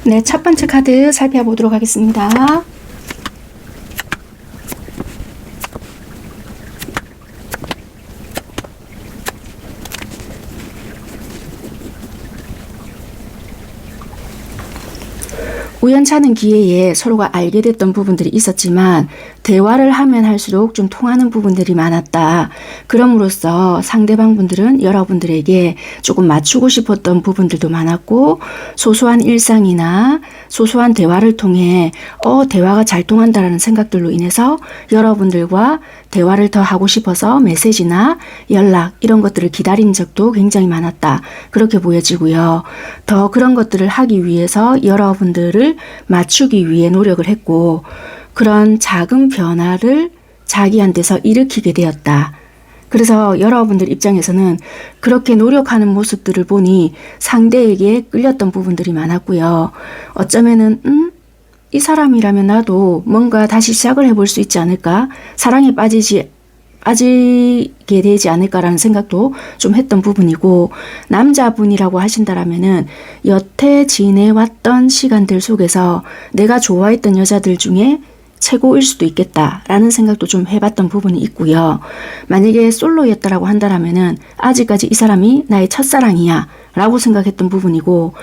네, 첫 번째 카드 살펴보도록 하겠습니다. 우연찮은 기회에 서로가 알게 됐던 부분들이 있었지만 대화를 하면 할수록 좀 통하는 부분들이 많았다. 그럼으로써 상대방 분들은 여러분들에게 조금 맞추고 싶었던 부분들도 많았고, 소소한 일상이나 소소한 대화를 통해 대화가 잘 통한다라는 생각들로 인해서 여러분들과 대화를 더 하고 싶어서 메시지나 연락 이런 것들을 기다린 적도 굉장히 많았다. 그렇게 보여지고요. 더 그런 것들을 하기 위해서 여러분들을 맞추기 위해 노력을 했고, 그런 작은 변화를 자기한테서 일으키게 되었다. 그래서 여러분들 입장에서는 그렇게 노력하는 모습들을 보니 상대에게 끌렸던 부분들이 많았고요. 어쩌면은 이 사람이라면 나도 뭔가 다시 시작을 해볼 수 있지 않을까? 사랑에 빠지게 되지 않을까라는 생각도 좀 했던 부분이고, 남자분이라고 하신다라면은 여태 지내왔던 시간들 속에서 내가 좋아했던 여자들 중에 최고일 수도 있겠다라는 생각도 좀 해봤던 부분이 있고요. 만약에 솔로였다라고 한다라면은 아직까지 이 사람이 나의 첫사랑이야 라고 생각했던 부분이고,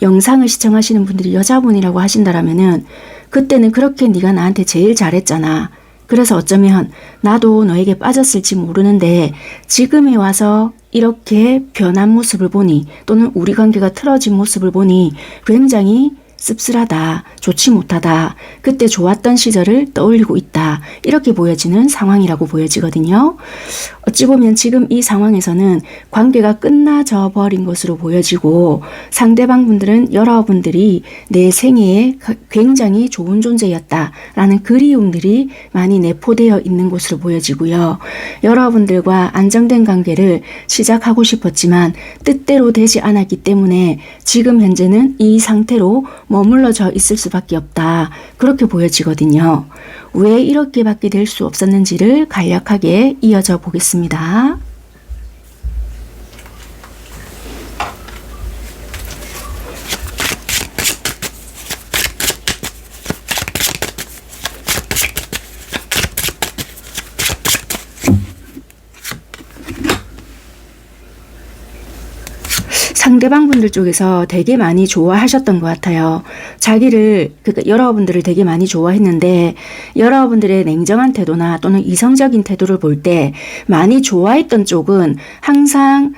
영상을 시청하시는 분들이 여자분이라고 하신다라면은 그때는 그렇게 네가 나한테 제일 잘했잖아. 그래서 어쩌면 나도 너에게 빠졌을지 모르는데 지금에 와서 이렇게 변한 모습을 보니, 또는 우리 관계가 틀어진 모습을 보니 굉장히 씁쓸하다, 좋지 못하다, 그때 좋았던 시절을 떠올리고 있다, 이렇게 보여지는 상황이라고 보여지거든요. 어찌 보면 지금 이 상황에서는 관계가 끝나져 버린 것으로 보여지고, 상대방 분들은 여러분들이 내 생애에 굉장히 좋은 존재였다라는 그리움들이 많이 내포되어 있는 것으로 보여지고요. 여러분들과 안정된 관계를 시작하고 싶었지만 뜻대로 되지 않았기 때문에 지금 현재는 이 상태로 머물러져 있을 수밖에 없다, 그렇게 보여지거든요. 왜 이렇게밖에 될 수 없었는지를 간략하게 이어져 보겠습니다. 상대방 분들 쪽에서 되게 많이 좋아하셨던 것 같아요. 그러니까 여러분들을 되게 많이 좋아했는데, 여러분들의 냉정한 태도나 또는 이성적인 태도를 볼 때 많이 좋아했던 쪽은 항상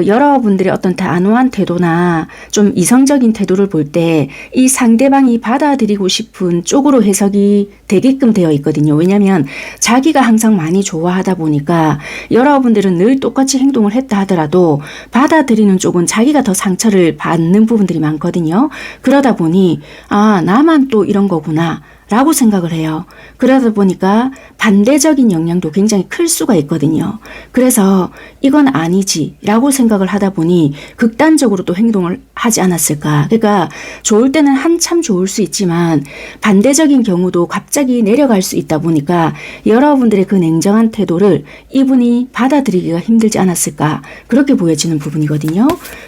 여러분들의 어떤 단호한 태도나 좀 이성적인 태도를 볼 때 이 상대방이 받아들이고 싶은 쪽으로 해석이 되게끔 되어 있거든요. 왜냐하면 자기가 항상 많이 좋아하다 보니까 여러분들은 늘 똑같이 행동을 했다 하더라도 받아들이는 쪽은 자기가 더 상처를 받는 부분들이 많거든요. 그러다 보니 나만 또 이런 거구나 라고 생각을 해요. 그러다 보니까 반대적인 영향도 굉장히 클 수가 있거든요. 그래서 이건 아니지 라고 생각을 하다 보니 극단적으로 또 행동을 하지 않았을까. 그러니까 좋을 때는 한참 좋을 수 있지만 반대적인 경우도 갑자기 내려갈 수 있다 보니까 여러분들의 그 냉정한 태도를 이분이 받아들이기가 힘들지 않았을까, 그렇게 보여지는 부분이거든요.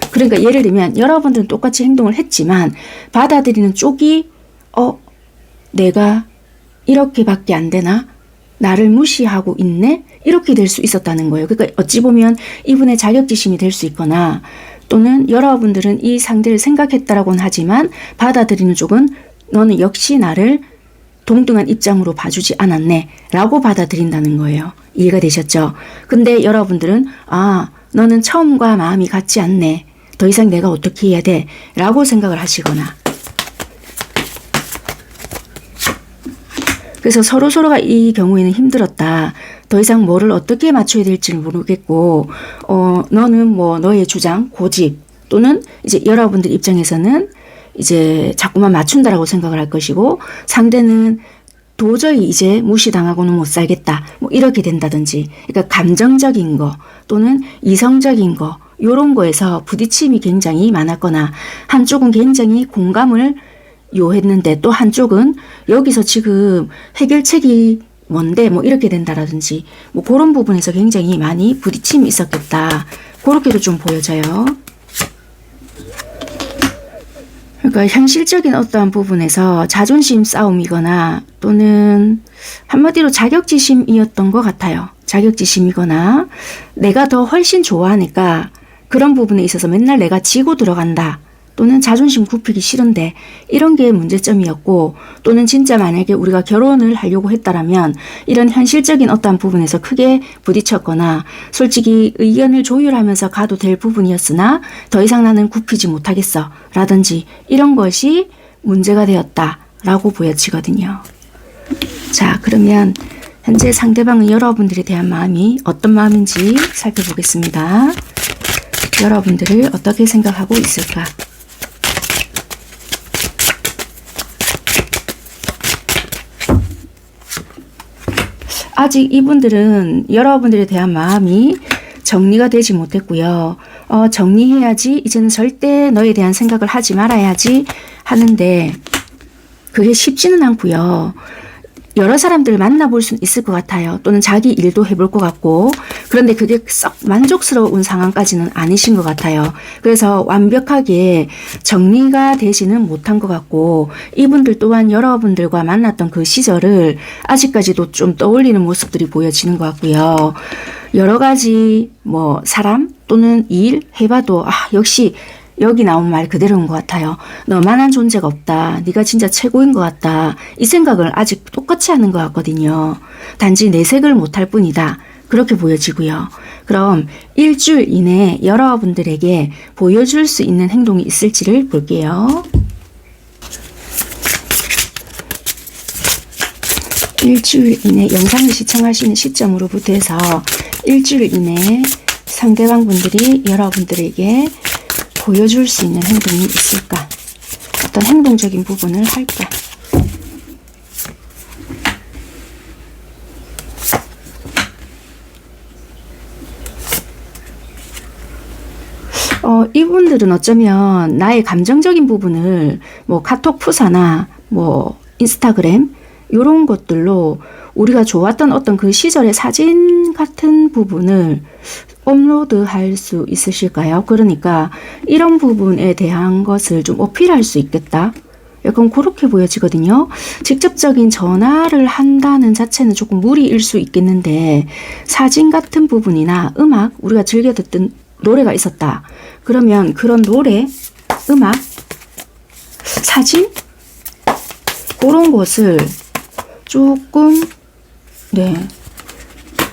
그러니까 예를 들면 여러분들은 똑같이 행동을 했지만 받아들이는 쪽이 내가 이렇게밖에 안 되나? 나를 무시하고 있네? 이렇게 될 수 있었다는 거예요. 그러니까 어찌 보면 이분의 자격지심이 될 수 있거나, 또는 여러분들은 이 상대를 생각했다라고는 하지만 받아들이는 쪽은 너는 역시 나를 동등한 입장으로 봐주지 않았네 라고 받아들인다는 거예요. 이해가 되셨죠? 근데 여러분들은 너는 처음과 마음이 같지 않네, 더 이상 내가 어떻게 해야 돼? 라고 생각을 하시거나, 그래서 서로가 이 경우에는 힘들었다, 더 이상 뭐를 어떻게 맞춰야 될지 모르겠고, 너는 뭐 너의 주장, 고집, 또는 이제 여러분들 입장에서는 이제 자꾸만 맞춘다라고 생각을 할 것이고, 상대는 도저히 이제 무시당하고는 못 살겠다, 뭐 이렇게 된다든지. 그러니까 감정적인 거 또는 이성적인 거, 요런 거에서 부딪힘이 굉장히 많았거나, 한쪽은 굉장히 공감을 요했는데 또 한쪽은 여기서 지금 해결책이 뭔데 뭐 이렇게 된다라든지, 뭐 그런 부분에서 굉장히 많이 부딪힘이 있었겠다, 그렇게도 좀 보여져요. 그러니까 현실적인 어떠한 부분에서 자존심 싸움이거나 또는 한마디로 자격지심이었던 것 같아요. 자격지심이거나 내가 더 훨씬 좋아하니까 그런 부분에 있어서 맨날 내가 지고 들어간다. 또는 자존심 굽히기 싫은데 이런 게 문제점이었고, 또는 진짜 만약에 우리가 결혼을 하려고 했다라면 이런 현실적인 어떠한 부분에서 크게 부딪혔거나 솔직히 의견을 조율하면서 가도 될 부분이었으나 더 이상 나는 굽히지 못하겠어 라든지 이런 것이 문제가 되었다 라고 보여지거든요. 자, 그러면 현재 상대방은 여러분들에 대한 마음이 어떤 마음인지 살펴보겠습니다. 여러분들을 어떻게 생각하고 있을까? 아직 이분들은 여러분들에 대한 마음이 정리가 되지 못했고요. 정리해야지, 이제는 절대 너에 대한 생각을 하지 말아야지 하는데 그게 쉽지는 않고요. 여러 사람들을 만나볼 수는 있을 것 같아요. 또는 자기 일도 해볼 것 같고, 그런데 그게 썩 만족스러운 상황까지는 아니신 것 같아요. 그래서 완벽하게 정리가 되지는 못한 것 같고, 이분들 또한 여러분들과 만났던 그 시절을 아직까지도 좀 떠올리는 모습들이 보여지는 것 같고요. 여러 가지 사람 또는 일 해봐도 역시 여기 나온 말 그대로인 것 같아요. 너만한 존재가 없다. 네가 진짜 최고인 것 같다. 이 생각을 아직 똑같이 하는 것 같거든요. 단지 내색을 못할 뿐이다. 그렇게 보여지고요. 그럼 일주일 이내에 여러분들에게 보여줄 수 있는 행동이 있을지를 볼게요. 일주일 이내 영상을 시청하시는 시점으로부터 해서 일주일 이내에 상대방 분들이 여러분들에게 보여줄 수 있는 행동이 있을까? 어떤 행동적인 부분을 할까? 이분들은 어쩌면 나의 감정적인 부분을 카톡 푸사나 인스타그램 이런 것들로 우리가 좋았던 어떤 그 시절의 사진 같은 부분을 업로드할 수 있으실까요? 그러니까 이런 부분에 대한 것을 좀 어필할 수 있겠다. 약간 그렇게 보여지거든요. 직접적인 전화를 한다는 자체는 조금 무리일 수 있겠는데 사진 같은 부분이나 음악, 우리가 즐겨 듣던 노래가 있었다. 그러면 그런 노래, 음악, 사진 그런 것을 조금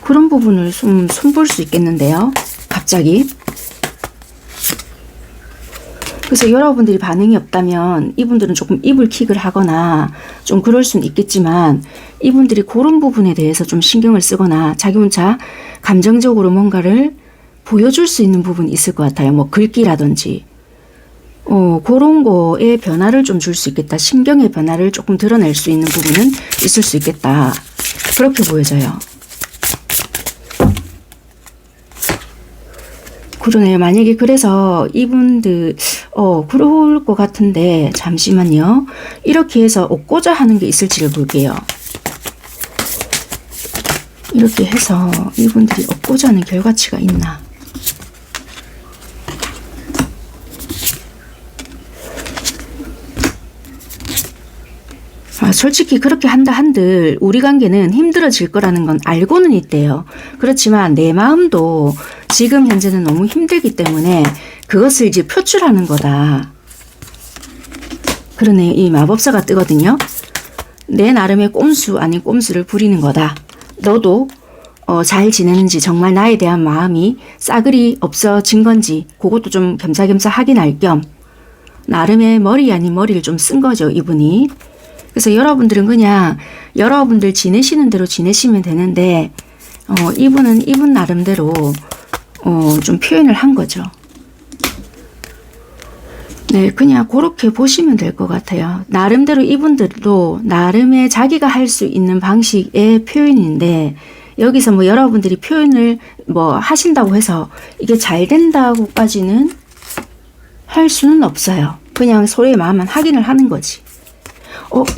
그런 부분을 좀 손볼 수 있겠는데요. 갑자기. 그래서 여러분들이 반응이 없다면 이분들은 조금 입을 킥을 하거나 좀 그럴 수는 있겠지만 이분들이 그런 부분에 대해서 좀 신경을 쓰거나 자기 혼자 감정적으로 뭔가를 보여줄 수 있는 부분이 있을 것 같아요. 글귀라든지 그런 거에 변화를 좀 줄 수 있겠다. 신경의 변화를 조금 드러낼 수 있는 부분은 있을 수 있겠다. 그렇게 보여져요. 그러네요. 만약에 그래서 이분들 그럴 것 같은데 잠시만요. 이렇게 해서 얻고자 하는 게 있을지를 볼게요. 이렇게 해서 이분들이 얻고자 하는 결과치가 있나. 솔직히 그렇게 한다 한들 우리 관계는 힘들어질 거라는 건 알고는 있대요. 그렇지만 내 마음도 지금 현재는 너무 힘들기 때문에 그것을 이제 표출하는 거다. 그러네. 이 마법사가 뜨거든요. 내 나름의 꼼수 아닌 꼼수를 부리는 거다. 너도 잘 지내는지, 정말 나에 대한 마음이 싸그리 없어진 건지 그것도 좀 겸사겸사 확인할 겸 나름의 머리 아닌 머리를 좀 쓴 거죠, 이분이. 그래서 여러분들은 그냥 여러분들 지내시는 대로 지내시면 되는데 이분은 이분 나름대로 좀 표현을 한 거죠. 네, 그냥 그렇게 보시면 될 것 같아요. 나름대로 이분들도 나름의 자기가 할 수 있는 방식의 표현인데 여기서 여러분들이 표현을 하신다고 해서 이게 잘 된다고까지는 할 수는 없어요. 그냥 서로의 마음만 확인을 하는 거지.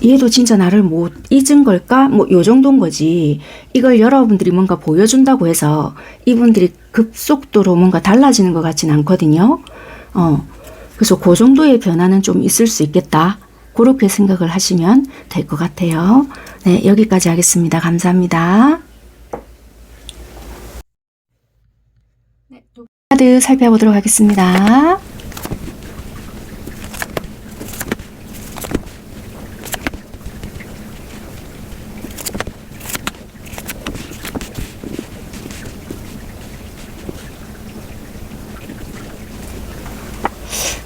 얘도 진짜 나를 못 잊은 걸까? 요 정도인 거지. 이걸 여러분들이 뭔가 보여준다고 해서 이분들이 급속도로 뭔가 달라지는 것 같진 않거든요. 그래서 그 정도의 변화는 좀 있을 수 있겠다. 그렇게 생각을 하시면 될 것 같아요. 네, 여기까지 하겠습니다. 감사합니다. 네, 카드 살펴보도록 하겠습니다.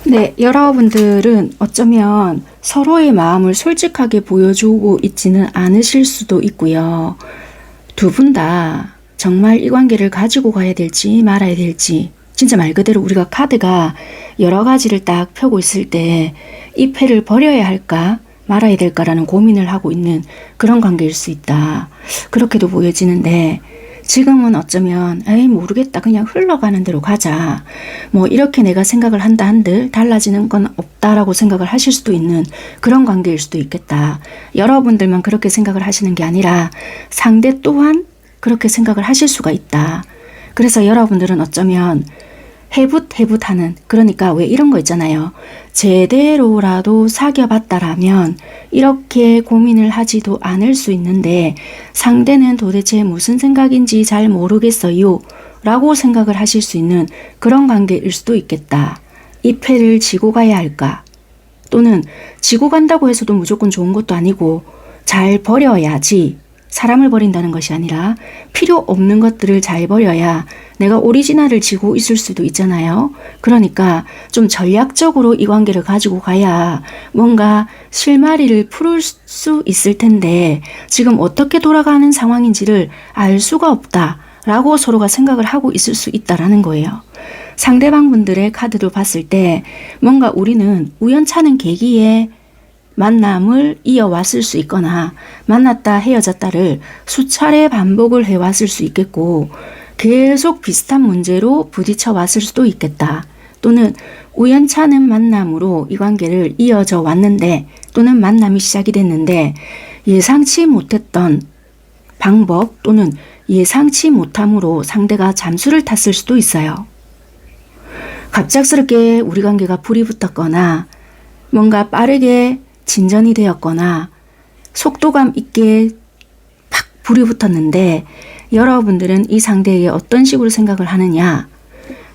네, 여러분들은 어쩌면 서로의 마음을 솔직하게 보여주고 있지는 않으실 수도 있고요. 두 분 다 정말 이 관계를 가지고 가야 될지 말아야 될지, 진짜 말 그대로 우리가 카드가 여러 가지를 딱 펴고 있을 때 이 패를 버려야 할까 말아야 될까라는 고민을 하고 있는 그런 관계일 수 있다. 그렇게도 보여지는데, 지금은 어쩌면 에이 모르겠다, 그냥 흘러가는 대로 가자, 뭐 이렇게 내가 생각을 한다 한들 달라지는 건 없다라고 생각을 하실 수도 있는 그런 관계일 수도 있겠다. 여러분들만 그렇게 생각을 하시는 게 아니라 상대 또한 그렇게 생각을 하실 수가 있다. 그래서 여러분들은 어쩌면 해붓해붓하는, 그러니까 왜 이런 거 있잖아요. 제대로라도 사귀어봤다라면 이렇게 고민을 하지도 않을 수 있는데 상대는 도대체 무슨 생각인지 잘 모르겠어요 라고 생각을 하실 수 있는 그런 관계일 수도 있겠다. 이 패를 지고 가야 할까? 또는 지고 간다고 해서도 무조건 좋은 것도 아니고 잘 버려야지, 사람을 버린다는 것이 아니라 필요 없는 것들을 잘 버려야 내가 오리지널을 지고 있을 수도 있잖아요. 그러니까 좀 전략적으로 이 관계를 가지고 가야 뭔가 실마리를 풀을 수 있을 텐데 지금 어떻게 돌아가는 상황인지를 알 수가 없다라고 서로가 생각을 하고 있을 수 있다라는 거예요. 상대방 분들의 카드를 봤을 때 뭔가 우리는 우연찮은 계기에 만남을 이어왔을 수 있거나 만났다 헤어졌다를 수차례 반복을 해왔을 수 있겠고, 계속 비슷한 문제로 부딪혀 왔을 수도 있겠다. 또는 우연찮은 만남으로 이 관계를 이어져 왔는데, 또는 만남이 시작이 됐는데 예상치 못했던 방법 또는 예상치 못함으로 상대가 잠수를 탔을 수도 있어요. 갑작스럽게 우리 관계가 불이 붙었거나 뭔가 빠르게 진전이 되었거나 속도감 있게 팍 불이 붙었는데 여러분들은 이 상대에게 어떤 식으로 생각을 하느냐,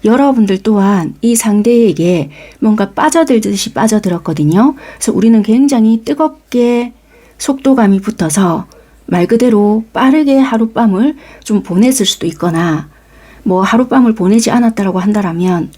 여러분들 또한 이 상대에게 뭔가 빠져들듯이 빠져들었거든요. 그래서 우리는 굉장히 뜨겁게 속도감이 붙어서 말 그대로 빠르게 하룻밤을 좀 보냈을 수도 있거나, 뭐 하룻밤을 보내지 않았다라고 한다라면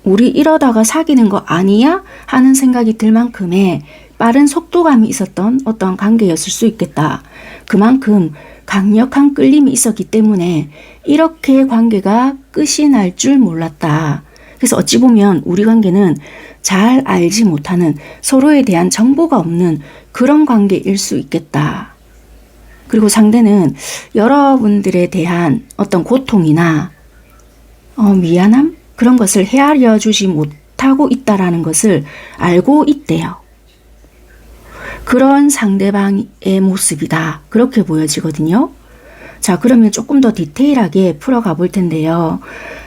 우리 이러다가 사귀는 거 아니야? 하는 생각이 들 만큼의 빠른 속도감이 있었던 어떤 관계였을 수 있겠다. 그만큼 강력한 끌림이 있었기 때문에 이렇게 관계가 끝이 날 줄 몰랐다. 그래서 어찌 보면 우리 관계는 잘 알지 못하는, 서로에 대한 정보가 없는 그런 관계일 수 있겠다. 그리고 상대는 여러분들에 대한 어떤 고통이나 미안함? 그런 것을 헤아려 주지 못하고 있다라는 것을 알고 있대요. 그런 상대방의 모습이다. 그렇게 보여지거든요. 자, 그러면 조금 더 디테일하게 풀어가 볼 텐데요.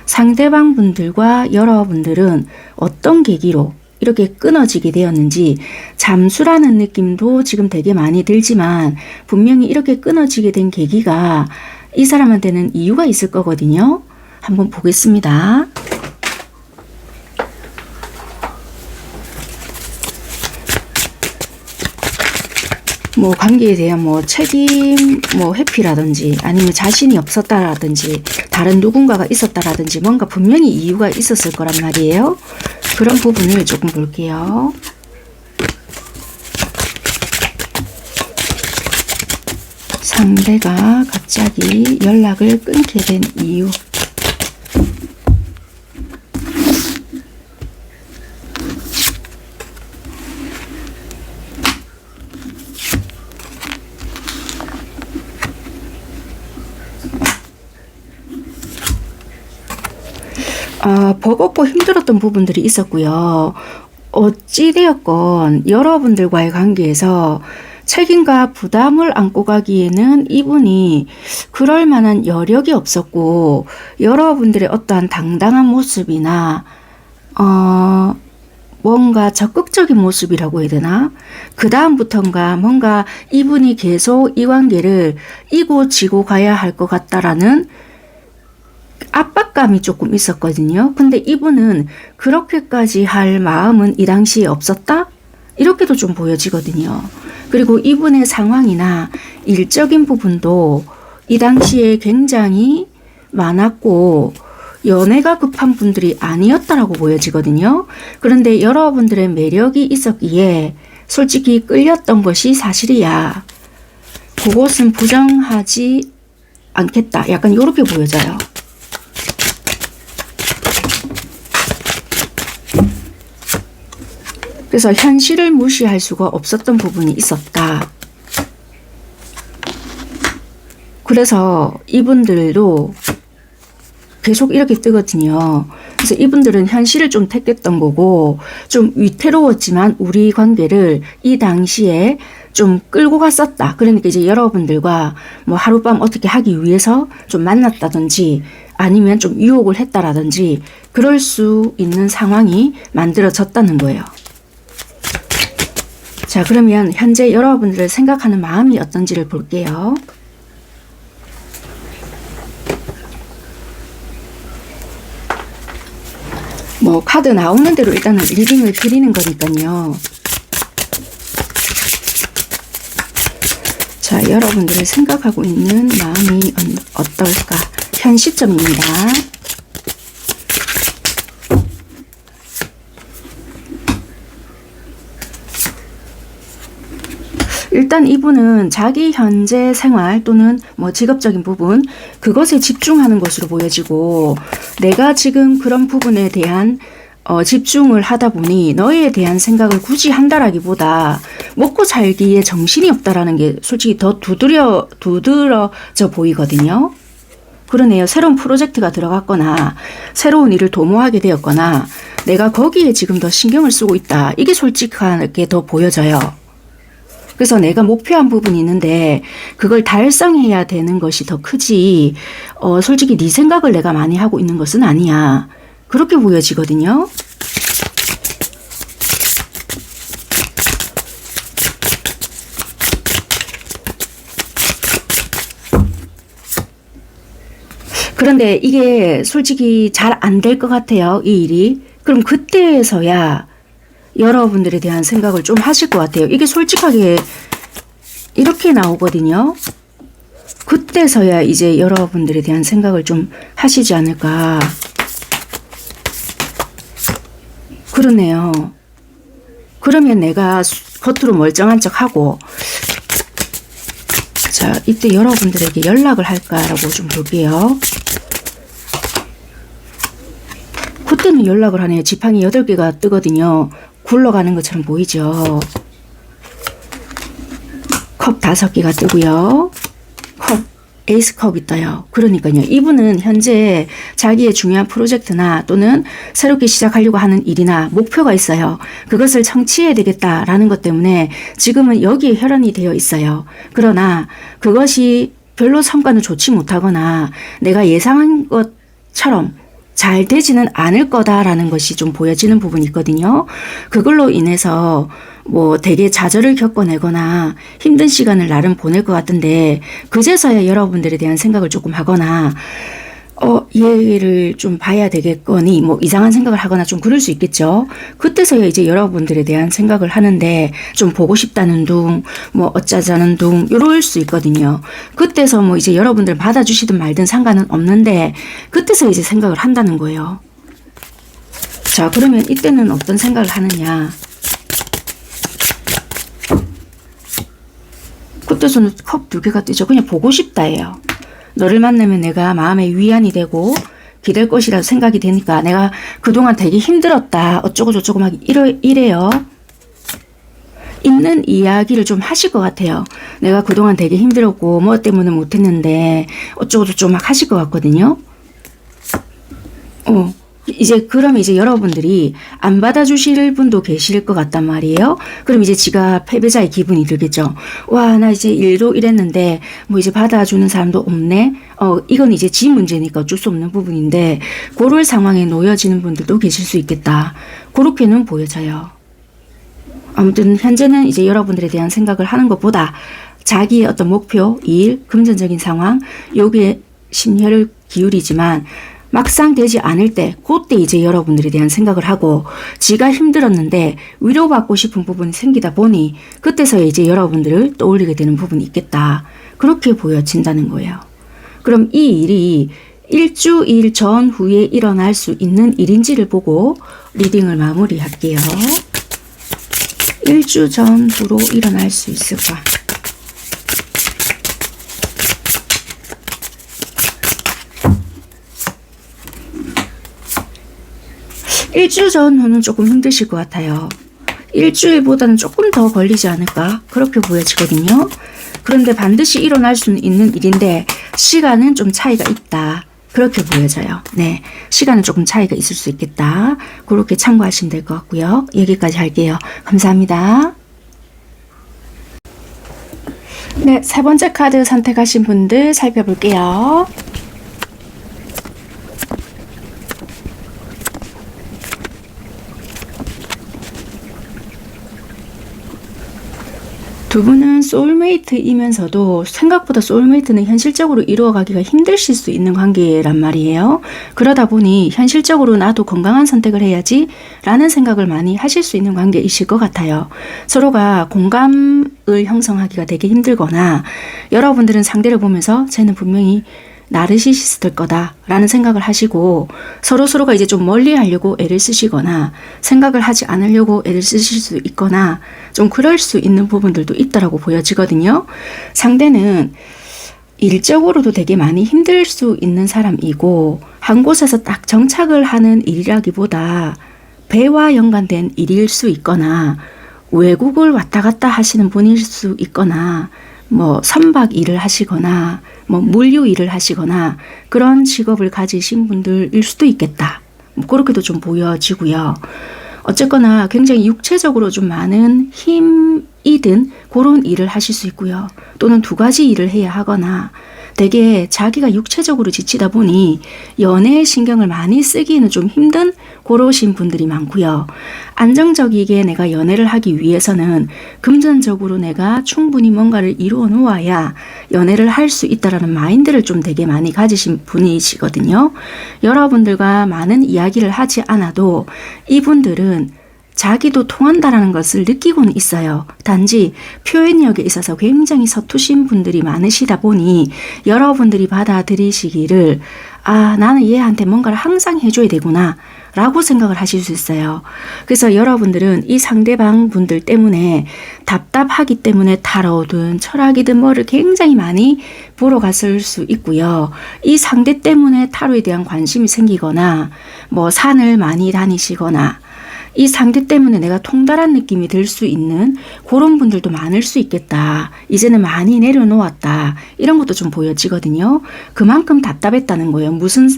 상대방 분들과 여러분들은 어떤 계기로 이렇게 끊어지게 되었는지, 잠수라는 느낌도 지금 되게 많이 들지만 분명히 이렇게 끊어지게 된 계기가 이 사람한테는 이유가 있을 거거든요. 한번 보겠습니다. 뭐 관계에 대한 뭐 책임, 뭐 회피라든지 아니면 자신이 없었다라든지 다른 누군가가 있었다라든지 뭔가 분명히 이유가 있었을 거란 말이에요. 그런 부분을 조금 볼게요. 상대가 갑자기 연락을 끊게 된 이유. 버겁고 힘들었던 부분들이 있었고요. 어찌되었건 여러분들과의 관계에서 책임과 부담을 안고 가기에는 이분이 그럴 만한 여력이 없었고, 여러분들의 어떠한 당당한 모습이나 뭔가 적극적인 모습이라고 해야 되나? 그 다음부턴가 뭔가 이분이 계속 이 관계를 이고 지고 가야 할 것 같다라는 압박감이 조금 있었거든요. 근데 이분은 그렇게까지 할 마음은 이 당시에 없었다? 이렇게도 좀 보여지거든요. 그리고 이분의 상황이나 일적인 부분도 이 당시에 굉장히 많았고 연애가 급한 분들이 아니었다라고 보여지거든요. 그런데 여러분들의 매력이 있었기에 솔직히 끌렸던 것이 사실이야. 그것은 부정하지 않겠다. 약간 이렇게 보여져요. 그래서 현실을 무시할 수가 없었던 부분이 있었다. 그래서 이분들도 계속 이렇게 뜨거든요. 그래서 이분들은 현실을 좀 택했던 거고 좀 위태로웠지만 우리 관계를 이 당시에 좀 끌고 갔었다. 그러니까 이제 여러분들과 뭐 하룻밤 어떻게 하기 위해서 좀 만났다든지 아니면 좀 유혹을 했다라든지 그럴 수 있는 상황이 만들어졌다는 거예요. 자, 그러면 현재 여러분들을 생각하는 마음이 어떤지를 볼게요. 뭐 카드 나오는 대로 일단은 리딩을 드리는 거니까요. 자, 여러분들을 생각하고 있는 마음이 어떨까? 현 시점입니다. 일단 이분은 자기 현재 생활 또는 뭐 직업적인 부분 그것에 집중하는 것으로 보여지고 내가 지금 그런 부분에 대한 집중을 하다 보니 너에 대한 생각을 굳이 한다라기보다 먹고 살기에 정신이 없다라는 게 솔직히 더 두드러져 보이거든요. 그러네요. 새로운 프로젝트가 들어갔거나 새로운 일을 도모하게 되었거나 내가 거기에 지금 더 신경을 쓰고 있다. 이게 솔직하게 더 보여져요. 그래서 내가 목표한 부분이 있는데 그걸 달성해야 되는 것이 더 크지 솔직히 네 생각을 내가 많이 하고 있는 것은 아니야. 그렇게 보여지거든요. 그런데 이게 솔직히 잘 안 될 것 같아요. 이 일이. 그럼 그때에서야 여러분들에 대한 생각을 좀 하실 것 같아요. 이게 솔직하게 이렇게 나오거든요. 그때서야 이제 여러분들에 대한 생각을 좀 하시지 않을까. 그러네요. 그러면 내가 겉으로 멀쩡한 척하고 자, 이때 여러분들에게 연락을 할까라고 좀 볼게요. 그때는 연락을 하네요. 지팡이 8개가 뜨거든요. 굴러가는 것처럼 보이죠. 컵 5개가 뜨고요. 에이스 컵이 떠요. 그러니까요. 이분은 현재 자기의 중요한 프로젝트나 또는 새롭게 시작하려고 하는 일이나 목표가 있어요. 그것을 성취해야 되겠다라는 것 때문에 지금은 여기에 혈안이 되어 있어요. 그러나 그것이 별로 성과는 좋지 못하거나 내가 예상한 것처럼 잘 되지는 않을 거다라는 것이 좀 보여지는 부분이 있거든요. 그걸로 인해서 뭐 되게 좌절을 겪어내거나 힘든 시간을 나름 보낼 것 같은데 그제서야 여러분들에 대한 생각을 조금 하거나 얘를 좀 봐야 되겠거니 뭐 이상한 생각을 하거나 좀 그럴 수 있겠죠. 그때서야 이제 여러분들에 대한 생각을 하는데 좀 보고 싶다는 둥 뭐 어쩌자는 둥 이럴 수 있거든요. 그때서 뭐 이제 여러분들 받아주시든 말든 상관은 없는데 그때서 이제 생각을 한다는 거예요. 자, 그러면 이때는 어떤 생각을 하느냐. 그때서는 컵 2개가 뜨죠. 그냥 보고 싶다예요. 너를 만나면 내가 마음에 위안이 되고 기댈 것이라도 생각이 되니까 내가 그동안 되게 힘들었다. 어쩌고 저쩌고 막 이래요. 있는 이야기를 좀 하실 것 같아요. 내가 그동안 되게 힘들었고 뭐 때문에 못했는데 어쩌고 저쩌고 막 하실 것 같거든요. 그럼 이제 여러분들이 안 받아주실 분도 계실 것 같단 말이에요. 그럼 이제 지가 패배자의 기분이 들겠죠. 와, 나 이제 일도 이랬는데 뭐 이제 받아주는 사람도 없네. 이건 이제 지 문제니까 어쩔 수 없는 부분인데 그럴 상황에 놓여지는 분들도 계실 수 있겠다. 그렇게는 보여져요. 아무튼 현재는 이제 여러분들에 대한 생각을 하는 것보다 자기의 어떤 목표, 일, 금전적인 상황 요게 심혈을 기울이지만 막상 되지 않을 때 그때 이제 여러분들에 대한 생각을 하고 지가 힘들었는데 위로받고 싶은 부분이 생기다 보니 그때서야 이제 여러분들을 떠올리게 되는 부분이 있겠다. 그렇게 보여진다는 거예요. 그럼 이 일이 일주일 전후에 일어날 수 있는 일인지를 보고 리딩을 마무리할게요. 일주 전후로 일어날 수 있을까? 일주 전후는 조금 힘드실 것 같아요. 일주일보다는 조금 더 걸리지 않을까? 그렇게 보여지거든요. 그런데 반드시 일어날 수는 있는 일인데 시간은 좀 차이가 있다. 그렇게 보여져요. 네, 시간은 조금 차이가 있을 수 있겠다. 그렇게 참고하시면 될 것 같고요. 여기까지 할게요. 감사합니다. 네, 세 번째 카드 선택하신 분들 살펴볼게요. 두 분은 소울메이트이면서도 생각보다 소울메이트는 현실적으로 이루어가기가 힘드실 수 있는 관계란 말이에요. 그러다 보니 현실적으로 나도 건강한 선택을 해야지 라는 생각을 많이 하실 수 있는 관계이실 것 같아요. 서로가 공감을 형성하기가 되게 힘들거나 여러분들은 상대를 보면서 쟤는 분명히 나르시시스트일 거다 라는 생각을 하시고 서로가 이제 좀 멀리 하려고 애를 쓰시거나 생각을 하지 않으려고 애를 쓰실 수 있거나 좀 그럴 수 있는 부분들도 있다라고 보여지거든요. 상대는 일적으로도 되게 많이 힘들 수 있는 사람이고 한 곳에서 딱 정착을 하는 일이라기보다 배와 연관된 일일 수 있거나 외국을 왔다 갔다 하시는 분일 수 있거나 뭐 선박 일을 하시거나 뭐 물류 일을 하시거나 그런 직업을 가지신 분들일 수도 있겠다. 뭐 그렇게도 좀 보여지고요. 어쨌거나 굉장히 육체적으로 좀 많은 힘이 든 그런 일을 하실 수 있고요. 또는 두 가지 일을 해야 하거나 되게 자기가 육체적으로 지치다 보니 연애에 신경을 많이 쓰기는 좀 힘든 그러신 분들이 많고요. 안정적이게 내가 연애를 하기 위해서는 금전적으로 내가 충분히 뭔가를 이루어 놓아야 연애를 할 수 있다라는 마인드를 좀 되게 많이 가지신 분이시거든요. 여러분들과 많은 이야기를 하지 않아도 이분들은 자기도 통한다라는 것을 느끼고는 있어요. 단지 표현력에 있어서 굉장히 서투신 분들이 많으시다 보니 여러분들이 받아들이시기를 나는 얘한테 뭔가를 항상 해줘야 되구나 라고 생각을 하실 수 있어요. 그래서 여러분들은 이 상대방 분들 때문에 답답하기 때문에 타로든 철학이든 뭐를 굉장히 많이 보러 갔을 수 있고요. 이 상대 때문에 타로에 대한 관심이 생기거나 뭐 산을 많이 다니시거나 이 상대 때문에 내가 통달한 느낌이 들 수 있는 그런 분들도 많을 수 있겠다. 이제는 많이 내려놓았다. 이런 것도 좀 보여지거든요. 그만큼 답답했다는 거예요. 무슨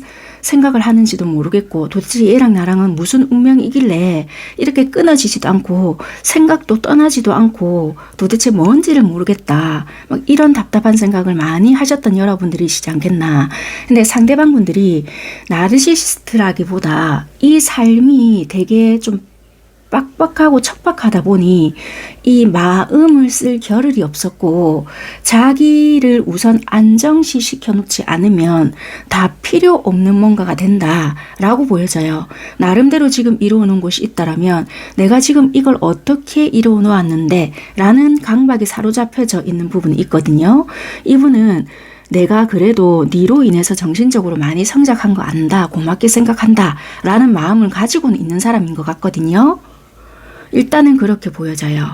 생각을 하는지도 모르겠고 도대체 얘랑 나랑은 무슨 운명이길래 이렇게 끊어지지도 않고 생각도 떠나지도 않고 도대체 뭔지를 모르겠다. 막 이런 답답한 생각을 많이 하셨던 여러분들이시지 않겠나. 근데 상대방 분들이 나르시시스트라기보다 이 삶이 되게 좀 빡빡하고 척박하다 보니 이 마음을 쓸 겨를이 없었고 자기를 우선 안정시 시켜놓지 않으면 다 필요 없는 뭔가가 된다라고 보여져요. 나름대로 지금 이루어놓은 곳이 있다라면 내가 지금 이걸 어떻게 이루어놓았는데 라는 강박에 사로잡혀져 있는 부분이 있거든요. 이분은 내가 그래도 니로 인해서 정신적으로 많이 성장한 거 안다, 고맙게 생각한다 라는 마음을 가지고는 있는 사람인 것 같거든요. 일단은 그렇게 보여져요.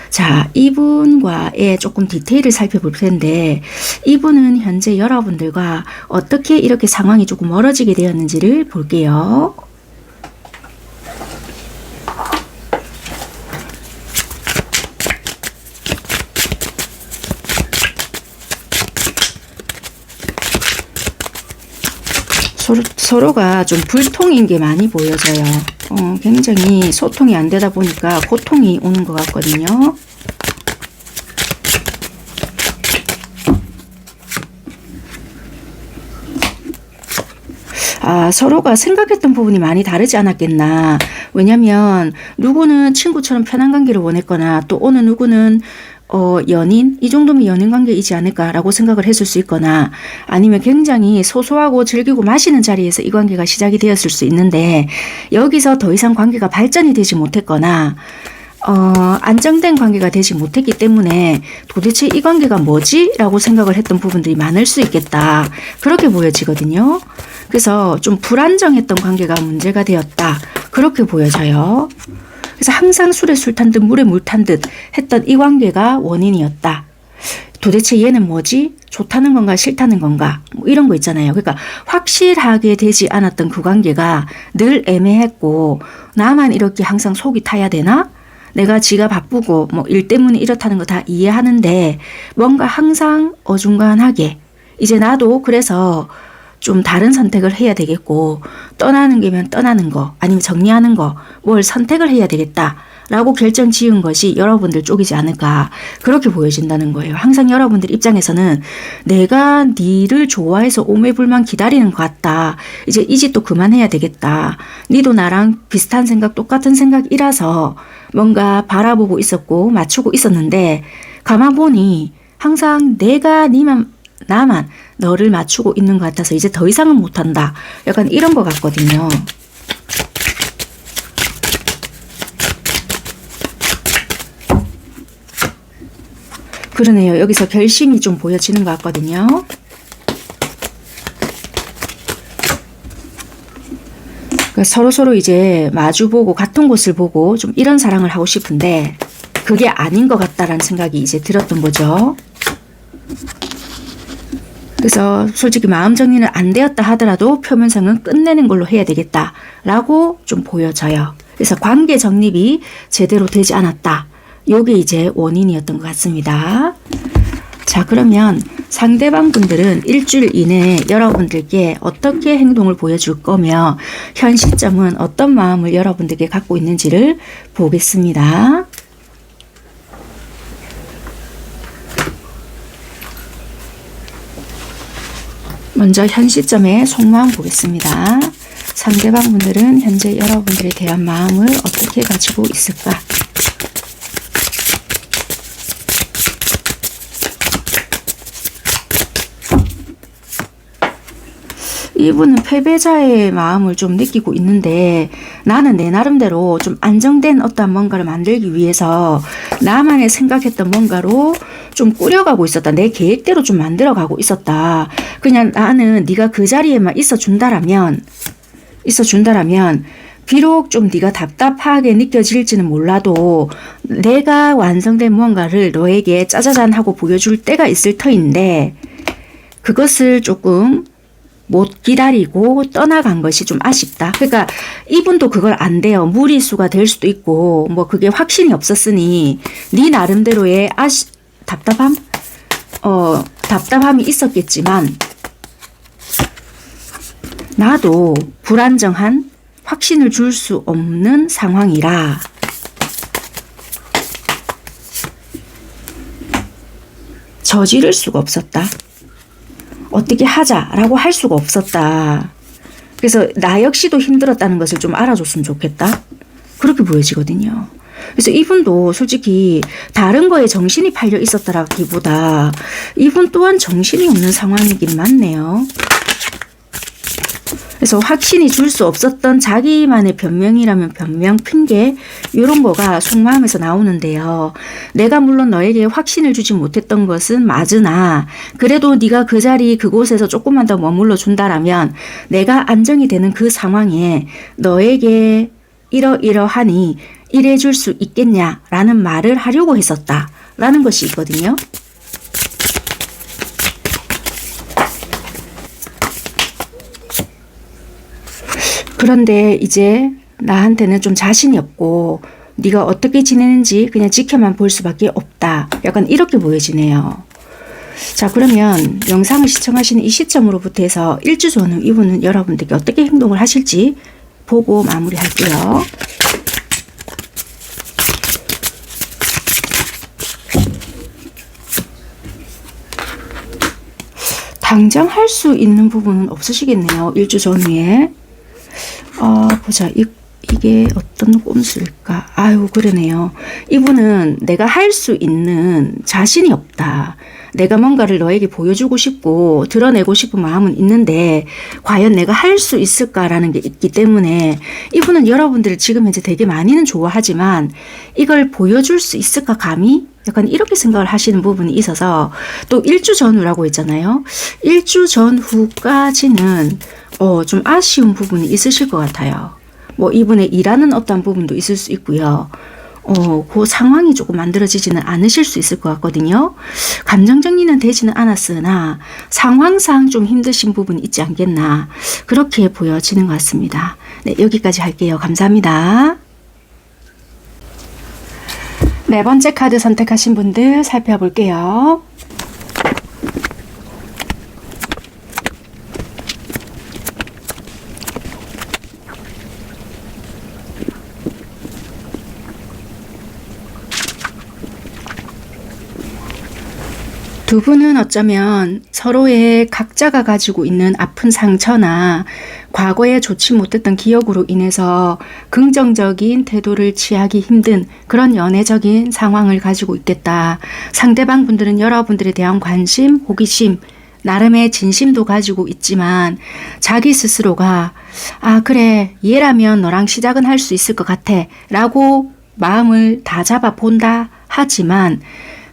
자, 이분과의 조금 디테일을 살펴볼 텐데 이분은 현재 여러분들과 어떻게 이렇게 상황이 조금 멀어지게 되었는지를 볼게요. 서로가 좀 불통인 게 많이 보여져요. 굉장히 소통이 안 되다 보니까 고통이 오는 것 같거든요. 서로가 생각했던 부분이 많이 다르지 않았겠나. 왜냐면 누구는 친구처럼 편한 관계를 원했거나 또 어느 누구는 연인? 이 정도면 연인 관계이지 않을까라고 생각을 했을 수 있거나 아니면 굉장히 소소하고 즐기고 마시는 자리에서 이 관계가 시작이 되었을 수 있는데 여기서 더 이상 관계가 발전이 되지 못했거나 안정된 관계가 되지 못했기 때문에 도대체 이 관계가 뭐지? 라고 생각을 했던 부분들이 많을 수 있겠다. 그렇게 보여지거든요. 그래서 좀 불안정했던 관계가 문제가 되었다. 그렇게 보여져요. 그래서 항상 술에 술 탄 듯 물에 물 탄 듯 했던 이 관계가 원인이었다. 도대체 얘는 뭐지? 좋다는 건가 싫다는 건가? 뭐 이런 거 있잖아요. 그러니까 확실하게 되지 않았던 그 관계가 늘 애매했고 나만 이렇게 항상 속이 타야 되나? 내가 지가 바쁘고 뭐 일 때문에 이렇다는 거 다 이해하는데 뭔가 항상 어중간하게 이제 나도 그래서 좀 다른 선택을 해야 되겠고 떠나는 게면 떠나는 거 아니면 정리하는 거 뭘 선택을 해야 되겠다 라고 결정 지은 것이 여러분들 쪽이지 않을까 그렇게 보여진다는 거예요. 항상 여러분들 입장에서는 내가 니를 좋아해서 오매불만 기다리는 것 같다. 이제 이 짓도 그만해야 되겠다. 니도 나랑 비슷한 생각 똑같은 생각이라서 뭔가 바라보고 있었고 맞추고 있었는데 가만 보니 항상 내가 나만 너를 맞추고 있는 것 같아서 이제 더 이상은 못한다. 약간 이런 것 같거든요. 그러네요. 여기서 결심이 좀 보여지는 것 같거든요. 그러니까 서로 이제 마주보고 같은 곳을 보고 좀 이런 사랑을 하고 싶은데 그게 아닌 것 같다라는 생각이 이제 들었던 거죠. 그래서 솔직히 마음 정리는 안 되었다 하더라도 표면상은 끝내는 걸로 해야 되겠다라고 좀 보여져요. 그래서 관계 정립이 제대로 되지 않았다. 요게 이제 원인이었던 것 같습니다. 자, 그러면 상대방 분들은 일주일 이내에 여러분들께 어떻게 행동을 보여줄 거며 현 시점은 어떤 마음을 여러분들께 갖고 있는지를 보겠습니다. 먼저 현 시점의 속마음 보겠습니다. 상대방 분들은 현재 여러분들에 대한 마음을 어떻게 가지고 있을까? 이분은 패배자의 마음을 좀 느끼고 있는데 나는 내 나름대로 좀 안정된 어떤 뭔가를 만들기 위해서 나만의 생각했던 뭔가로 좀 꾸려가고 있었다. 내 계획대로 좀 만들어가고 있었다. 그냥 나는 네가 그 자리에만 있어준다라면 비록 좀 네가 답답하게 느껴질지는 몰라도 내가 완성된 무언가를 너에게 짜자잔 하고 보여줄 때가 있을 터인데 그것을 조금 못 기다리고 떠나간 것이 좀 아쉽다. 그러니까 이분도 그걸 안 돼요. 무리수가 될 수도 있고 뭐 그게 확신이 없었으니 네 나름대로의 답답함이 있었겠지만 나도 불안정한 확신을 줄 수 없는 상황이라 저지를 수가 없었다. 어떻게 하자라고 할 수가 없었다. 그래서 나 역시도 힘들었다는 것을 좀 알아줬으면 좋겠다. 그렇게 보여지거든요. 그래서 이분도 솔직히 다른 거에 정신이 팔려 있었다라기보다 이분 또한 정신이 없는 상황이긴 맞네요. 그래서 확신이 줄 수 없었던 자기만의 변명이라면 변명, 핑계 이런 거가 속마음에서 나오는데요. 내가 물론 너에게 확신을 주지 못했던 것은 맞으나 그래도 네가 그 자리 그곳에서 조금만 더 머물러 준다라면 내가 안정이 되는 그 상황에 너에게 이러이러하니 이래줄 수 있겠냐라는 말을 하려고 했었다라는 것이 있거든요. 그런데 이제 나한테는 좀 자신이 없고 네가 어떻게 지내는지 그냥 지켜만 볼 수밖에 없다. 약간 이렇게 보여지네요. 자, 그러면 영상을 시청하시는 이 시점으로부터 해서 1주 전후 이분은 여러분들께 어떻게 행동을 하실지 보고 마무리할게요. 당장 할 수 있는 부분은 없으시겠네요. 1주 전후에. 보자. 이게 어떤 꼼수일까? 아유, 그러네요. 이분은 내가 할 수 있는 자신이 없다. 내가 뭔가를 너에게 보여주고 싶고 드러내고 싶은 마음은 있는데 과연 내가 할 수 있을까라는 게 있기 때문에 이분은 여러분들을 지금 현재 되게 많이는 좋아하지만 이걸 보여줄 수 있을까 감히? 약간 이렇게 생각을 하시는 부분이 있어서 또 1주 전후라고 했잖아요. 1주 전후까지는 좀 아쉬운 부분이 있으실 것 같아요. 뭐 이분의 일하는 어떤 부분도 있을 수 있고요. 그 상황이 조금 만들어지지는 않으실 수 있을 것 같거든요. 감정 정리는 되지는 않았으나 상황상 좀 힘드신 부분이 있지 않겠나 그렇게 보여지는 것 같습니다. 네, 여기까지 할게요. 감사합니다. 네 번째 카드 선택하신 분들 살펴볼게요. 두 분은 어쩌면 서로의 각자가 가지고 있는 아픈 상처나 과거에 좋지 못했던 기억으로 인해서 긍정적인 태도를 취하기 힘든 그런 연애적인 상황을 가지고 있겠다. 상대방 분들은 여러분들에 대한 관심, 호기심, 나름의 진심도 가지고 있지만 자기 스스로가 그래 얘라면 너랑 시작은 할 수 있을 것 같아 라고 마음을 다 잡아 본다 하지만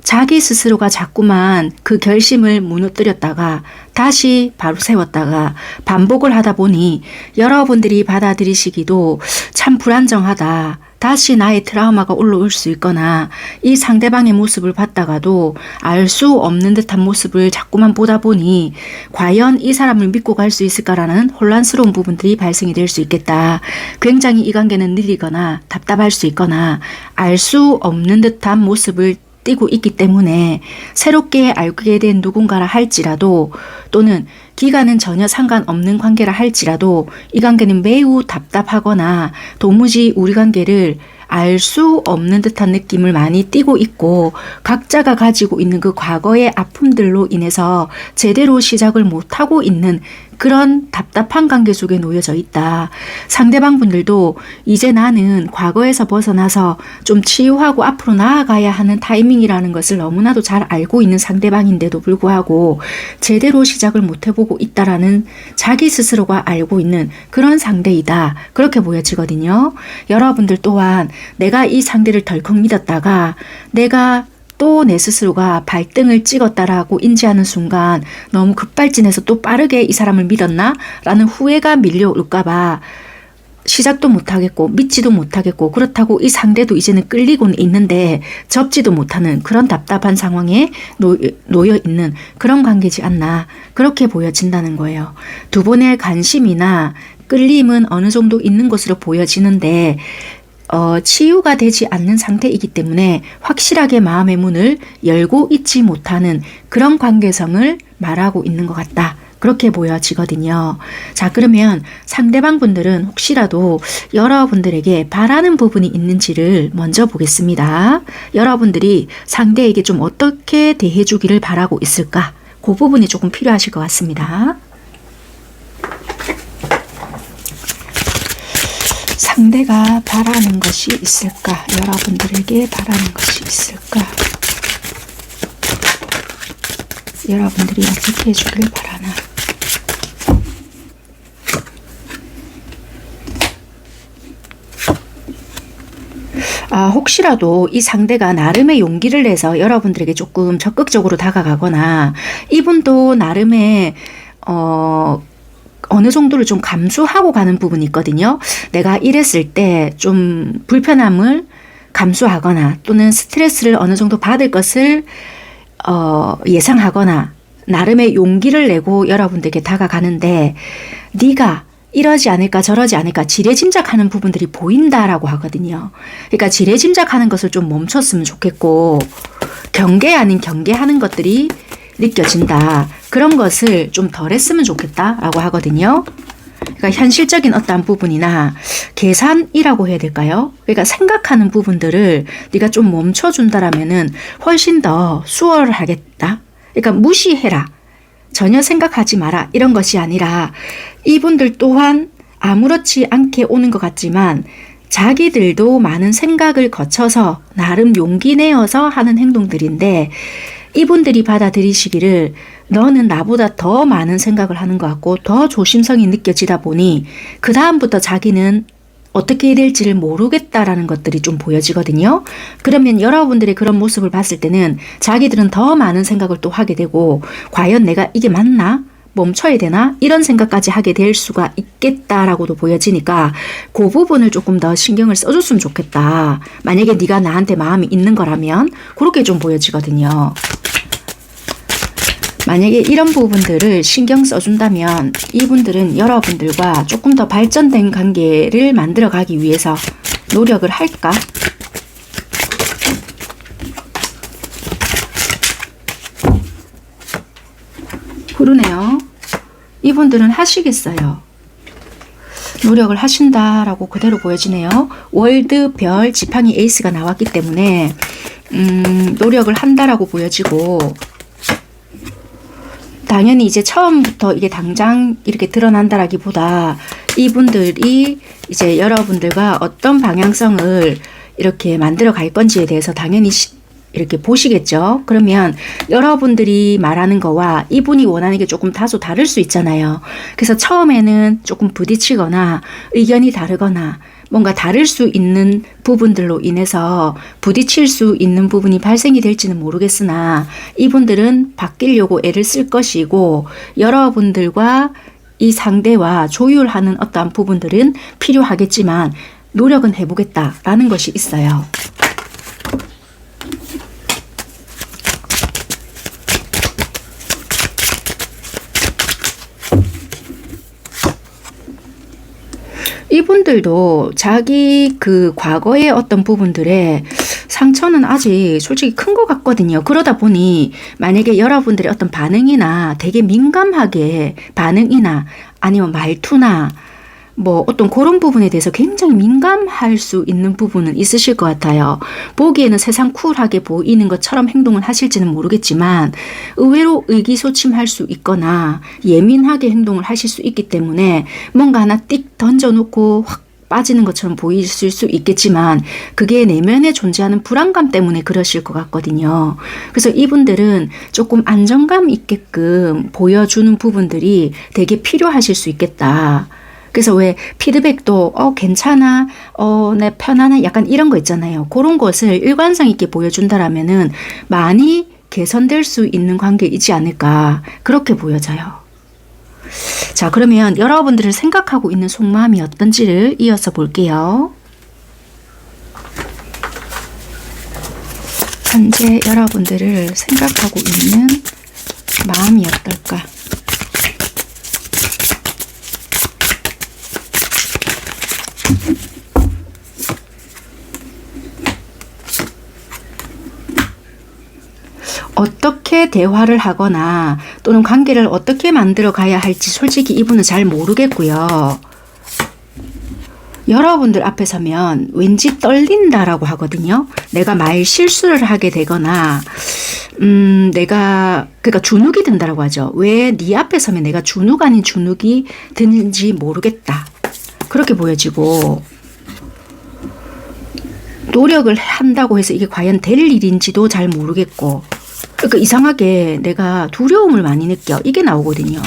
자기 스스로가 자꾸만 그 결심을 무너뜨렸다가 다시 바로 세웠다가 반복을 하다 보니 여러분들이 받아들이시기도 참 불안정하다. 다시 나의 트라우마가 올라올 수 있거나 이 상대방의 모습을 봤다가도 알 수 없는 듯한 모습을 자꾸만 보다 보니 과연 이 사람을 믿고 갈 수 있을까라는 혼란스러운 부분들이 발생이 될 수 있겠다. 굉장히 이 관계는 느리거나 답답할 수 있거나 알 수 없는 듯한 모습을 띄고 있기 때문에 새롭게 알게 된 누군가라 할지라도 또는 기간은 전혀 상관없는 관계라 할지라도 이 관계는 매우 답답하거나 도무지 우리 관계를 알 수 없는 듯한 느낌을 많이 띠고 있고 각자가 가지고 있는 그 과거의 아픔들로 인해서 제대로 시작을 못하고 있는 그런 답답한 관계 속에 놓여져 있다. 상대방 분들도 이제 나는 과거에서 벗어나서 좀 치유하고 앞으로 나아가야 하는 타이밍이라는 것을 너무나도 잘 알고 있는 상대방인데도 불구하고 제대로 시작을 못 해보고 있다라는 자기 스스로가 알고 있는 그런 상대이다. 그렇게 보여지거든요. 여러분들 또한 내가 이 상대를 덜컥 믿었다가 내가 또 내 스스로가 발등을 찍었다라고 인지하는 순간 너무 급발진해서 또 빠르게 이 사람을 믿었나? 라는 후회가 밀려올까봐 시작도 못하겠고 믿지도 못하겠고 그렇다고 이 상대도 이제는 끌리고는 있는데 접지도 못하는 그런 답답한 상황에 놓여 있는 그런 관계지 않나 그렇게 보여진다는 거예요. 두 분의 관심이나 끌림은 어느 정도 있는 것으로 보여지는데 치유가 되지 않는 상태이기 때문에 확실하게 마음의 문을 열고 있지 못하는 그런 관계성을 말하고 있는 것 같다. 그렇게 보여지거든요. 자, 그러면 상대방 분들은 혹시라도 여러분들에게 바라는 부분이 있는지를 먼저 보겠습니다. 여러분들이 상대에게 좀 어떻게 대해주기를 바라고 있을까? 그 부분이 조금 필요하실 것 같습니다. 상대가 바라는 것이 있을까? 여러분들에게 바라는 것이 있을까? 여러분들이 어떻게 해주길 바라나? 혹시라도 이 상대가 나름의 용기를 내서 여러분들에게 조금 적극적으로 다가가거나 이분도 나름의 어느 정도를 좀 감수하고 가는 부분이 있거든요. 내가 이랬을 때 좀 불편함을 감수하거나 또는 스트레스를 어느 정도 받을 것을 예상하거나 나름의 용기를 내고 여러분들에게 다가가는데 네가 이러지 않을까 저러지 않을까 지레짐작하는 부분들이 보인다라고 하거든요. 그러니까 지레짐작하는 것을 좀 멈췄으면 좋겠고 경계 아닌 경계하는 것들이 느껴진다. 그런 것을 좀 덜 했으면 좋겠다라고 하거든요. 그러니까 현실적인 어떠한 부분이나 계산이라고 해야 될까요? 그러니까 생각하는 부분들을 네가 좀 멈춰준다라면은 훨씬 더 수월하겠다. 그러니까 무시해라. 전혀 생각하지 마라. 이런 것이 아니라 이분들 또한 아무렇지 않게 오는 것 같지만 자기들도 많은 생각을 거쳐서 나름 용기 내어서 하는 행동들인데 이분들이 받아들이시기를 너는 나보다 더 많은 생각을 하는 것 같고 더 조심성이 느껴지다 보니 그 다음부터 자기는 어떻게 해야 될지를 모르겠다라는 것들이 좀 보여지거든요. 그러면 여러분들의 그런 모습을 봤을 때는 자기들은 더 많은 생각을 또 하게 되고 과연 내가 이게 맞나? 멈춰야 되나? 이런 생각까지 하게 될 수가 있겠다라고도 보여지니까 그 부분을 조금 더 신경을 써줬으면 좋겠다. 만약에 네가 나한테 마음이 있는 거라면 그렇게 좀 보여지거든요. 만약에 이런 부분들을 신경 써준다면 이분들은 여러분들과 조금 더 발전된 관계를 만들어 가기 위해서 노력을 할까? 그러네요. 이분들은 하시겠어요. 노력을 하신다라고 그대로 보여지네요. 월드, 별, 지팡이, 에이스가 나왔기 때문에 노력을 한다라고 보여지고 당연히 이제 처음부터 이게 당장 이렇게 드러난다라기보다 이분들이 이제 여러분들과 어떤 방향성을 이렇게 만들어 갈 건지에 대해서 당연히 이렇게 보시겠죠. 그러면 여러분들이 말하는 거와 이분이 원하는 게 조금 다소 다를 수 있잖아요. 그래서 처음에는 조금 부딪히거나 의견이 다르거나 뭔가 다를 수 있는 부분들로 인해서 부딪힐 수 있는 부분이 발생이 될지는 모르겠으나 이분들은 바뀌려고 애를 쓸 것이고 여러분들과 이 상대와 조율하는 어떠한 부분들은 필요하겠지만 노력은 해보겠다라는 것이 있어요. 이분들도 자기 그 과거의 어떤 부분들에 상처는 아직 솔직히 큰 것 같거든요. 그러다 보니 만약에 여러분들의 어떤 반응이나 되게 민감하게 반응이나 아니면 말투나 뭐 어떤 그런 부분에 대해서 굉장히 민감할 수 있는 부분은 있으실 것 같아요. 보기에는 세상 쿨하게 보이는 것처럼 행동을 하실지는 모르겠지만 의외로 의기소침할 수 있거나 예민하게 행동을 하실 수 있기 때문에 뭔가 하나 띡 던져놓고 확 빠지는 것처럼 보이실 수 있겠지만 그게 내면에 존재하는 불안감 때문에 그러실 것 같거든요. 그래서 이분들은 조금 안정감 있게끔 보여주는 부분들이 되게 필요하실 수 있겠다. 그래서 왜 피드백도 괜찮아, 내 편안해 약간 이런 거 있잖아요. 그런 것을 일관성 있게 보여준다라면은 많이 개선될 수 있는 관계이지 않을까 그렇게 보여져요. 자, 그러면 여러분들을 생각하고 있는 속마음이 어떤지를 이어서 볼게요. 현재 여러분들을 생각하고 있는 마음이 어떨까? 어떻게 대화를 하거나 또는 관계를 어떻게 만들어 가야 할지 솔직히 이분은 잘 모르겠고요. 여러분들 앞에 서면 왠지 떨린다라고 하거든요. 내가 말 실수를 하게 되거나 내가 그러니까 주눅이 든다라고 하죠. 왜 네 앞에 서면 내가 주눅 아닌 주눅이 드는지 모르겠다. 그렇게 보여지고 노력을 한다고 해서 이게 과연 될 일인지도 잘 모르겠고 그러니까 이상하게 내가 두려움을 많이 느껴. 이게 나오거든요.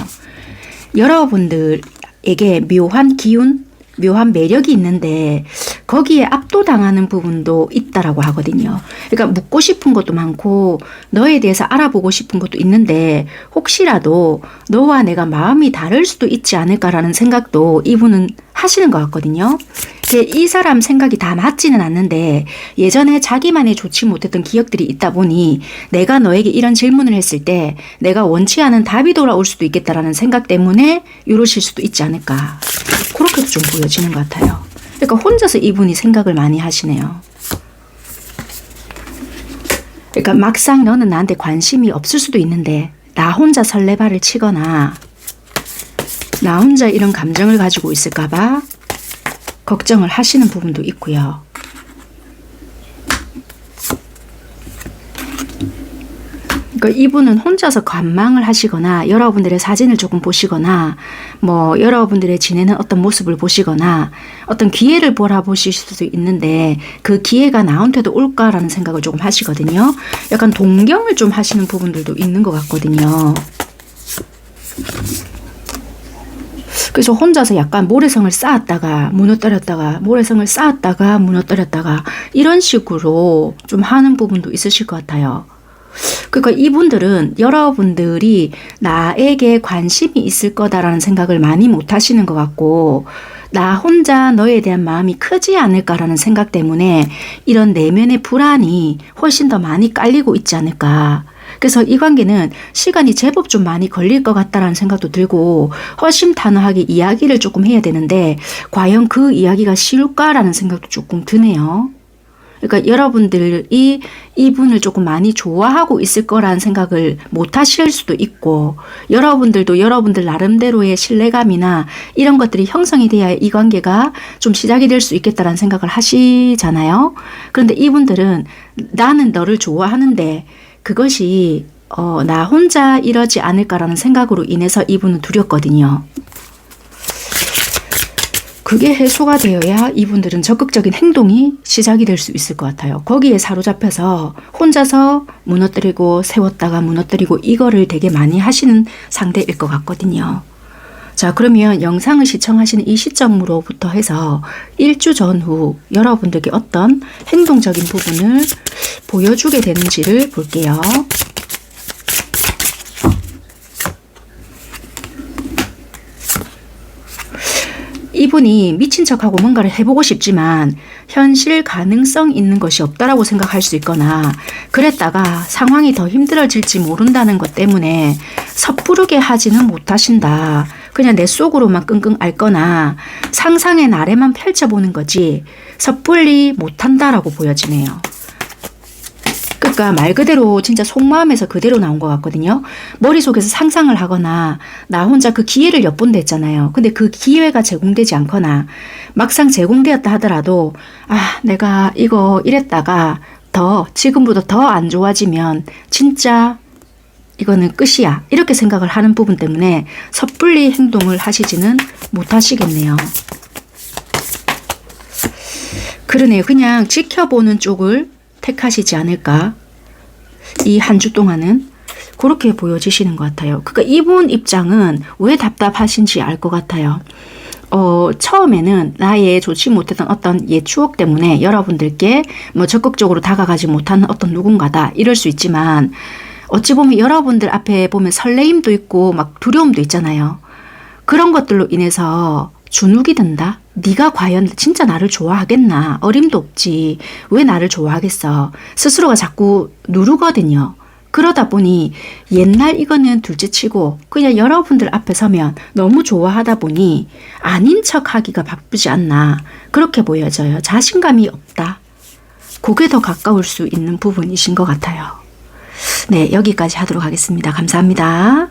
여러분들에게 묘한 기운, 묘한 매력이 있는데 거기에 압도당하는 부분도 있다라고 하거든요. 그러니까 묻고 싶은 것도 많고 너에 대해서 알아보고 싶은 것도 있는데 혹시라도 너와 내가 마음이 다를 수도 있지 않을까라는 생각도 이분은 하시는 것 같거든요. 이 사람 생각이 다 맞지는 않는데 예전에 자기만의 좋지 못했던 기억들이 있다 보니 내가 너에게 이런 질문을 했을 때 내가 원치 않은 답이 돌아올 수도 있겠다라는 생각 때문에 이러실 수도 있지 않을까. 그렇게도 좀 보여지는 것 같아요. 그러니까 혼자서 이분이 생각을 많이 하시네요. 그러니까 막상 너는 나한테 관심이 없을 수도 있는데 나 혼자 설레발을 치거나 나 혼자 이런 감정을 가지고 있을까봐 걱정을 하시는 부분도 있고요. 그러니까 이분은 혼자서 관망을 하시거나 여러분들의 사진을 조금 보시거나 뭐 여러분들의 지내는 어떤 모습을 보시거나 어떤 기회를 보실 수도 있는데 그 기회가 나한테도 올까라는 생각을 조금 하시거든요. 약간 동경을 좀 하시는 부분들도 있는 것 같거든요. 그래서 혼자서 약간 모래성을 쌓았다가 무너뜨렸다가 모래성을 쌓았다가 무너뜨렸다가 이런 식으로 좀 하는 부분도 있으실 것 같아요. 그러니까 이분들은 여러분들이 나에게 관심이 있을 거다라는 생각을 많이 못 하시는 것 같고 나 혼자 너에 대한 마음이 크지 않을까라는 생각 때문에 이런 내면의 불안이 훨씬 더 많이 깔리고 있지 않을까. 그래서 이 관계는 시간이 제법 좀 많이 걸릴 것 같다라는 생각도 들고 허심탄회하게 이야기를 조금 해야 되는데 과연 그 이야기가 쉬울까라는 생각도 조금 드네요. 그러니까 여러분들이 이분을 조금 많이 좋아하고 있을 거라는 생각을 못 하실 수도 있고 여러분들도 여러분들 나름대로의 신뢰감이나 이런 것들이 형성이 돼야 이 관계가 좀 시작이 될 수 있겠다라는 생각을 하시잖아요. 그런데 이분들은 나는 너를 좋아하는데 그것이 나 혼자 이러지 않을까라는 생각으로 인해서 이분은 두렵거든요. 그게 해소가 되어야 이분들은 적극적인 행동이 시작이 될 수 있을 것 같아요. 거기에 사로잡혀서 혼자서 무너뜨리고 세웠다가 무너뜨리고 이거를 되게 많이 하시는 상대일 것 같거든요. 자, 그러면 영상을 시청하시는 이 시점으로부터 해서 일주 전후 여러분들께 어떤 행동적인 부분을 보여주게 되는지를 볼게요. 이분이 미친 척하고 뭔가를 해보고 싶지만 현실 가능성 있는 것이 없다라고 생각할 수 있거나 그랬다가 상황이 더 힘들어질지 모른다는 것 때문에 섣부르게 하지는 못하신다. 그냥 내 속으로만 끙끙 앓거나 상상의 나래만 펼쳐보는 거지 섣불리 못한다라고 보여지네요. 그러니까 말 그대로 진짜 속마음에서 그대로 나온 것 같거든요. 머릿속에서 상상을 하거나 나 혼자 그 기회를 엿본다 했잖아요. 근데 그 기회가 제공되지 않거나 막상 제공되었다 하더라도 내가 이거 이랬다가 지금보다 더 안 좋아지면 진짜 이거는 끝이야. 이렇게 생각을 하는 부분 때문에 섣불리 행동을 하시지는 못하시겠네요. 그러네요. 그냥 지켜보는 쪽을 택하시지 않을까. 이 한 주 동안은 그렇게 보여지시는 것 같아요. 그러니까 이분 입장은 왜 답답하신지 알 것 같아요. 처음에는 나의 좋지 못했던 어떤 옛 추억 때문에 여러분들께 뭐 적극적으로 다가가지 못하는 어떤 누군가다 이럴 수 있지만 어찌 보면 여러분들 앞에 보면 설레임도 있고 막 두려움도 있잖아요. 그런 것들로 인해서 주눅이 든다? 네가 과연 진짜 나를 좋아하겠나? 어림도 없지. 왜 나를 좋아하겠어? 스스로가 자꾸 누르거든요. 그러다 보니 옛날 이거는 둘째치고 그냥 여러분들 앞에 서면 너무 좋아하다 보니 아닌 척하기가 바쁘지 않나 그렇게 보여져요. 자신감이 없다. 그게 더 가까울 수 있는 부분이신 것 같아요. 네, 여기까지 하도록 하겠습니다. 감사합니다.